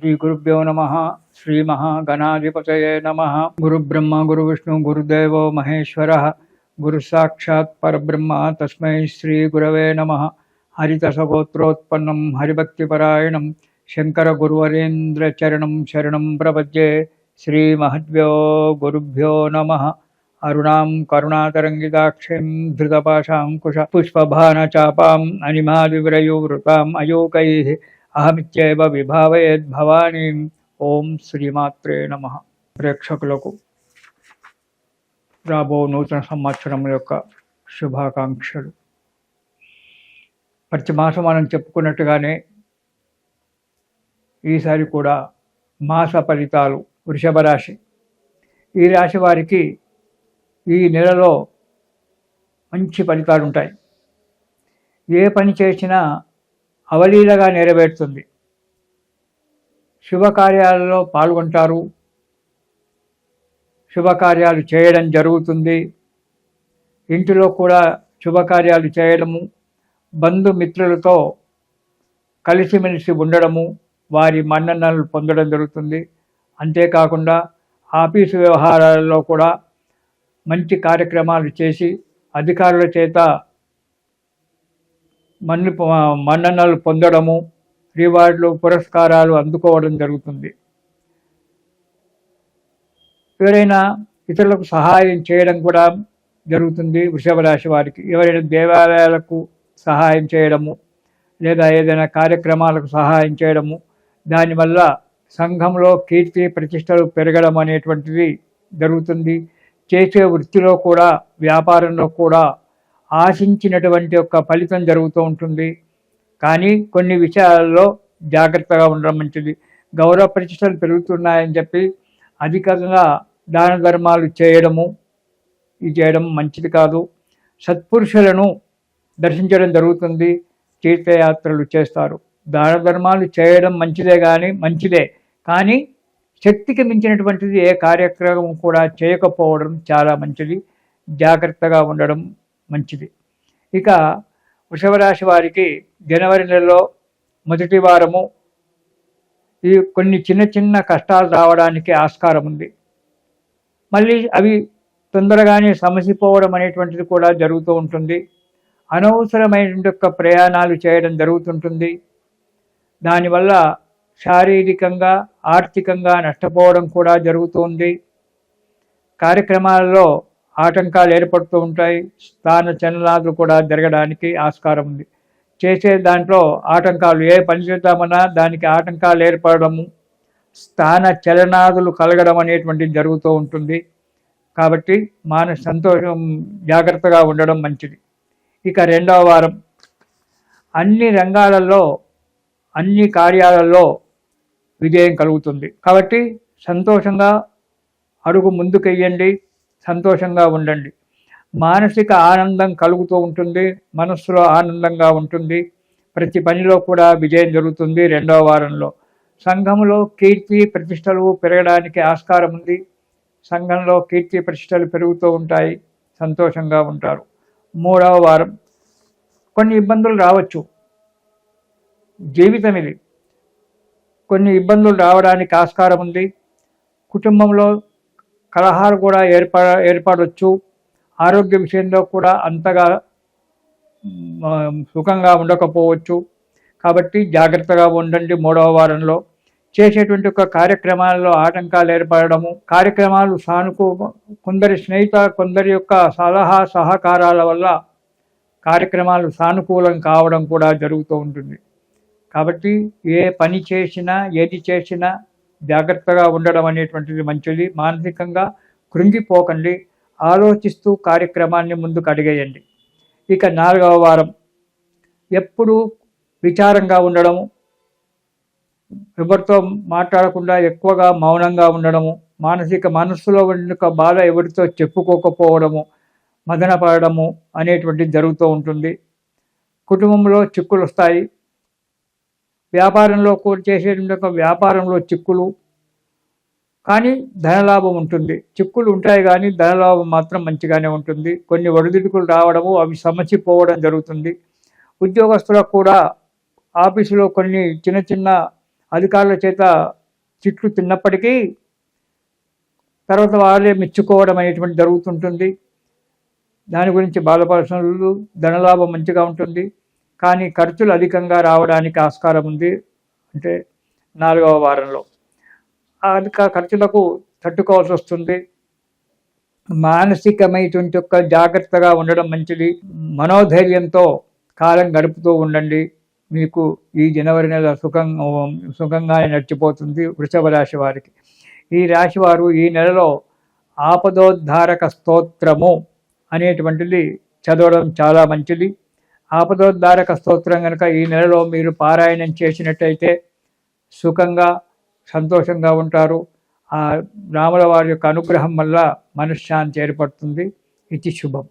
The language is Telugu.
శ్రీ గురుభ్యో నమః. శ్రీ మహాగణాధిపతయే నమః. గురుబ్రహ్మ గురువిష్ణు గురుదేవో మహేశ్వరః. గురు సాక్షాత్ పరబ్రహ్మ తస్మై శ్రీ గురవే నమః. హరితసగోత్రోత్పన్నం హరిభక్తిపరాయణం శంకర గురువరేంద్ర చరణం శరణం ప్రపద్యే. శ్రీ మహద్భ్యో గురుభ్యో నమః. అరుణాం కరుణాతరంగితాక్షిం ధృతపాశాంకుశ పుష్పభానచాపాం అనిమాదివ్రయూవృతాం అయోకైః అహమిత్యేవ విభావయేద్భవానీం. ఓం శ్రీమాత్రే నమః. ప్రేక్షకులకు రాబో నూతన సంవత్సరం యొక్క శుభాకాంక్షలు. ప్రతి మాసం మనం చెప్పుకున్నట్టుగానే ఈసారి కూడా మాస ఫలితాలు వృషభ రాశి. ఈ రాశి వారికి ఈ నెలలో మంచి ఫలితాలు ఉంటాయి. ఏ పని చేసినా అవలీలగా నెరవేరుతుంది. శుభకార్యాలలో పాల్గొంటారు. శుభకార్యాలు చేయడం జరుగుతుంది. ఇంటిలో కూడా శుభకార్యాలు చేయడము, బంధుమిత్రులతో కలిసిమెలిసి ఉండడము, వారి మన్ననలు పొందడం జరుగుతుంది. అంతేకాకుండా ఆఫీసు వ్యవహారాలలో కూడా మంచి కార్యక్రమాలు చేసి అధికారుల చేత మన్ననలు పొందడము, రివార్డులు పురస్కారాలు అందుకోవడం జరుగుతుంది. ఎవరైనా ఇతరులకు సహాయం చేయడం కూడా జరుగుతుంది. వృషభ రాశి వారికి ఎవరైనా దేవాలయాలకు సహాయం చేయడము లేదా ఏదైనా కార్యక్రమాలకు సహాయం చేయడము, దానివల్ల సంఘంలో కీర్తి ప్రతిష్టలు పెరగడం అనేటువంటిది జరుగుతుంది. చేసే వృత్తిలో కూడా వ్యాపారంలో కూడా ఆశించినటువంటి ఒక ఫలితం జరుగుతూ ఉంటుంది. కానీ కొన్ని విషయాల్లో జాగ్రత్తగా ఉండడం మంచిది. గౌరవ ప్రతిష్టలు పెరుగుతున్నాయని చెప్పి అధికంగా దాన ధర్మాలు చేయడం మంచిది కాదు. సత్పురుషులను దర్శించడం జరుగుతుంది. తీర్థయాత్రలు చేస్తారు. దాన ధర్మాలు చేయడం మంచిదే కానీ శక్తికి మించినటువంటిది ఏ కార్యక్రమం కూడా చేయకపోవడం చాలా మంచిది. జాగ్రత్తగా ఉండడం మంచిది. ఇక వృషభ రాశి వారికి జనవరి నెలలో మొదటి వారము ఈ కొన్ని చిన్న చిన్న కష్టాలు రావడానికి ఆస్కారం ఉంది. మళ్ళీ అవి తొందరగానే సమసిపోవడం అనేటువంటిది కూడా జరుగుతూ ఉంటుంది. అనవసరమైన ప్రయాణాలు చేయడం జరుగుతుంటుంది. దానివల్ల శారీరకంగా ఆర్థికంగా నష్టపోవడం కూడా జరుగుతుంది. కార్యక్రమాలలో ఆటంకాలు ఏర్పడుతూ ఉంటాయి. స్థాన చలనాలు కూడా జరగడానికి ఆస్కారం ఉంది. చేసే దాంట్లో ఆటంకాలు, ఏ పని చేద్దామన్నా దానికి ఆటంకాలు ఏర్పడము, స్థాన చలనాదులు కలగడం అనేటువంటిది జరుగుతూ ఉంటుంది. కాబట్టి సంతోషం జాగ్రత్తగా ఉండడం మంచిది. ఇక రెండవ వారం అన్ని రంగాలలో అన్ని కార్యాలలో విజయం కలుగుతుంది. కాబట్టి సంతోషంగా అడుగు ముందుకెయ్యండి, సంతోషంగా ఉండండి. మానసిక ఆనందం కలుగుతూ ఉంటుంది, మనస్సులో ఆనందంగా ఉంటుంది. ప్రతి పనిలో కూడా విజయం జరుగుతుంది. రెండవ వారంలో సంఘంలో కీర్తి ప్రతిష్టలు పెరగడానికి ఆస్కారం ఉంది. సంఘంలో కీర్తి ప్రతిష్టలు పెరుగుతూ ఉంటాయి. సంతోషంగా ఉంటారు. మూడవ వారం కొన్ని ఇబ్బందులు రావచ్చు. జీవితం ఇది. కొన్ని ఇబ్బందులు రావడానికి ఆస్కారం ఉంది. కుటుంబంలో కలహాలు కూడా ఏర్పడవచ్చు. ఆరోగ్య విషయంలో కూడా అంతగా సుఖంగా ఉండకపోవచ్చు. కాబట్టి జాగ్రత్తగా ఉండండి. మూడవ వారంలో చేసేటువంటి ఒక కార్యక్రమాల్లో ఆటంకాలు ఏర్పడము, కార్యక్రమాలు కొందరి యొక్క సలహా సహకారాల వల్ల కార్యక్రమాలు సానుకూలం కావడం కూడా జరుగుతూ ఉంటుంది. కాబట్టి ఏ పని చేసినా ఏది చేసినా జాగ్రత్తగా ఉండడం అనేటువంటిది మంచిది. మానసికంగా కృంగిపోకండి. ఆలోచిస్తూ కార్యక్రమాన్ని ముందుకు అడిగేయండి. ఇక నాలుగవ వారం ఎప్పుడూ విచారంగా ఉండడము, ఎవరితో మాట్లాడకుండా ఎక్కువగా మౌనంగా ఉండడము, మనస్సులో ఉన్న బాధ ఎవరితో చెప్పుకోకపోవడము, మదన పడడము అనేటువంటిది జరుగుతూ ఉంటుంది. కుటుంబంలో చిక్కులు వస్తాయి. వ్యాపారంలో వ్యాపారంలో చిక్కులు, కానీ ధనలాభం ఉంటుంది. చిక్కులు ఉంటాయి కానీ ధనలాభం మాత్రం మంచిగానే ఉంటుంది. కొన్ని ఒడిదుడుకులు రావడము, అవి సమసిపోవడం జరుగుతుంది. ఉద్యోగస్తులకు కూడా ఆఫీసులో కొన్ని చిన్న చిన్న అధికారుల చేత తిట్లు తిన్నప్పటికీ తర్వాత వాళ్ళే మెచ్చుకోవడం అనేటువంటి జరుగుతుంటుంది. దాని గురించి బాధపడాల్సిన ధనలాభం మంచిగా ఉంటుంది, కానీ ఖర్చులు అధికంగా రావడానికి ఆస్కారం ఉంది. అంటే 4వ వారంలో అధిక ఖర్చులకు తట్టుకోవాల్సి వస్తుంది. మానసికమైనటువంటి యొక్క జాగ్రత్తగా ఉండడం మంచిది. మనోధైర్యంతో కాలం గడుపుతూ ఉండండి. మీకు ఈ జనవరి నెల సుఖంగానే నడిచిపోతుంది. వృషభ రాశి వారికి, ఈ రాశి వారు ఈ నెలలో ఆపదోద్ధారక స్తోత్రము అనేటువంటిది చదవడం చాలా మంచిది. ఆపదోద్ధారక స్తోత్రం కనుక ఈ నెలలో మీరు పారాయణం చేసినట్టయితే సుఖంగా సంతోషంగా ఉంటారు. ఆ రాముల వారి యొక్క అనుగ్రహం వల్ల మనశ్శాంతి ఏర్పడుతుంది. ఇది శుభం.